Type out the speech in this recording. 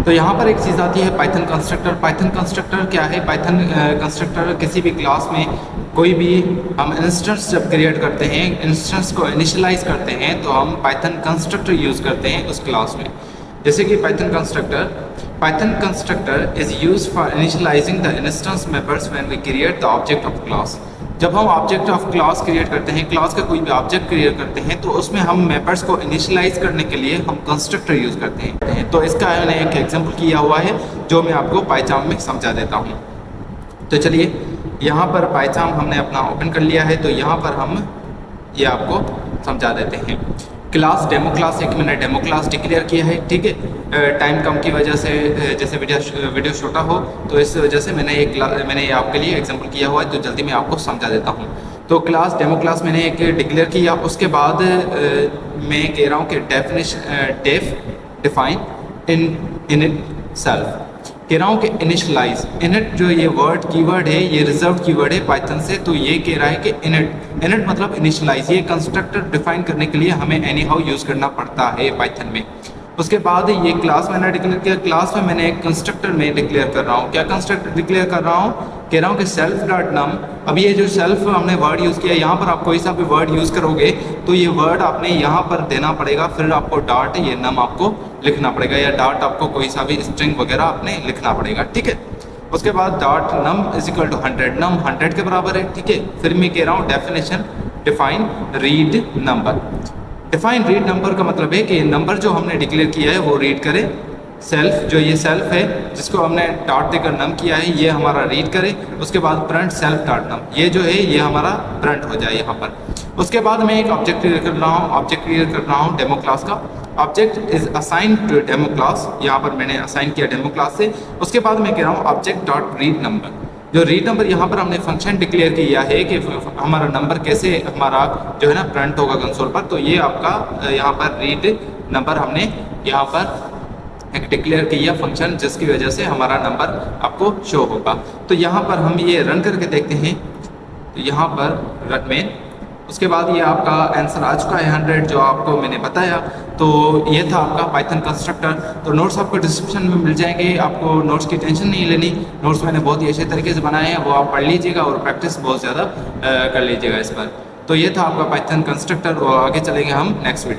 तो यहाँ पर एक चीज़ आती है पाइथन कंस्ट्रक्टर। पाइथन कंस्ट्रक्टर क्या है? पाइथन कंस्ट्रक्टर किसी भी क्लास में कोई भी हम इंस्टेंस जब क्रिएट करते हैं, इंस्टेंस को इनिशियलाइज करते हैं, तो हम पाइथन कंस्ट्रक्टर यूज़ करते हैं उस क्लास में। जैसे कि Python constructor is used for initializing the instance members when we create the object of class. जब हम ऑब्जेक्ट ऑफ क्लास क्रिएट करते हैं, क्लास का कोई भी ऑब्जेक्ट क्रिएट करते हैं, तो उसमें हम मेंबर्स को इनिशियलाइज करने के लिए हम कंस्ट्रक्टर यूज़ करते हैं। तो इसका मैंने एक एग्जांपल किया हुआ है जो मैं आपको पाइथन में समझा देता हूँ। तो चलिए, यहाँ पर पाइथन हमने अपना ओपन कर लिया है, तो यहाँ पर हम ये आपको समझा देते हैं। क्लास डेमो क्लास, एक मैंने डेमो क्लास डिक्लेयर किया है, ठीक है। टाइम कम की वजह से, जैसे वीडियो छोटा हो तो इस वजह से मैंने ये आपके लिए एग्जांपल किया हुआ है, तो जल्दी मैं आपको समझा देता हूँ। तो क्लास डेमो क्लास मैंने एक डिक्लेयर किया, उसके बाद मैं कह रहा हूँ कि डिफाइन इन इट सेल्फ, कह रहा हूँ कि इनिशियलाइज। इनिट जो ये वर्ड कीवर्ड है, ये रिजर्व कीवर्ड है पाइथन से, तो ये कह रहा है कि इनिट मतलब इनिशियलाइज। ये कंस्ट्रक्टर डिफाइन करने के लिए हमें एनी हाउ यूज़ करना पड़ता है पाइथन में। उसके बाद ये क्लास मैंने डिक्लेयर किया, क्लास में मैंने एक कंस्ट्रक्टर में डिक्लेयर कर रहा हूँ। क्या कंस्ट्रक्टर डिक्लेयर कर रहा हूँ? कह रहा हूँ कि सेल्फ डॉट नम। अब ये जो सेल्फ हमने वर्ड यूज़ किया, यहाँ पर आप कोई सा भी वर्ड यूज़ करोगे तो ये वर्ड आपने यहाँ पर देना पड़ेगा, फिर आपको डॉट ये नम आपको लिखना पड़ेगा, या डॉट आपको कोई सा भी स्ट्रिंग वगैरह आपने लिखना पड़ेगा, ठीक है। उसके बाद dot num is equal to 100, num 100 के बराबर है, ठीक है। फिर मैं कह रहा हूँ definition define read number. Define read number का मतलब है कि नंबर जो हमने डिक्लेयर किया है वो रीड करे। सेल्फ, जो ये सेल्फ है जिसको हमने डॉट देकर नम किया है, ये हमारा रीड करे। उसके बाद प्रिंट सेल्फ डॉट नम, ये जो है ये हमारा प्रिंट हो जाए यहाँ पर। उसके बाद मैं एक ऑब्जेक्ट क्रिएट कर रहा हूँ डेमो क्लास का। Object is assign to demo class, यहाँ पर मैंने असाइन किया डेमो क्लास से। उसके बाद मैं कह रहा हूँ ऑब्जेक्ट डॉट रीड नंबर। जो रीड नंबर, यहाँ पर हमने फंक्शन डिक्लेयर किया है कि हमारा नंबर कैसे हमारा जो है ना प्रिंट होगा कंसोल पर। तो ये आपका यहाँ पर रीड नंबर हमने यहाँ पर एक डिक्लेयर किया फंक्शन, जिसकी वजह से हमारा नंबर आपको शो होगा। तो यहाँ पर हम ये रन करके देखते हैं, तो यहाँ पर रन में उसके बाद ये आपका आंसर आ चुका है 100, जो आपको मैंने बताया। तो ये था आपका पाइथन कंस्ट्रक्टर। तो नोट्स आपको डिस्क्रिप्शन में मिल जाएंगे, आपको नोट्स की टेंशन नहीं लेनी। नोट्स मैंने बहुत ही अच्छे तरीके से बनाए हैं, वो आप पढ़ लीजिएगा और प्रैक्टिस बहुत ज़्यादा कर लीजिएगा इस पर। तो ये था आपका पाइथन कंस्ट्रक्टर, और आगे चलेंगे हम नेक्स्ट वीडियो।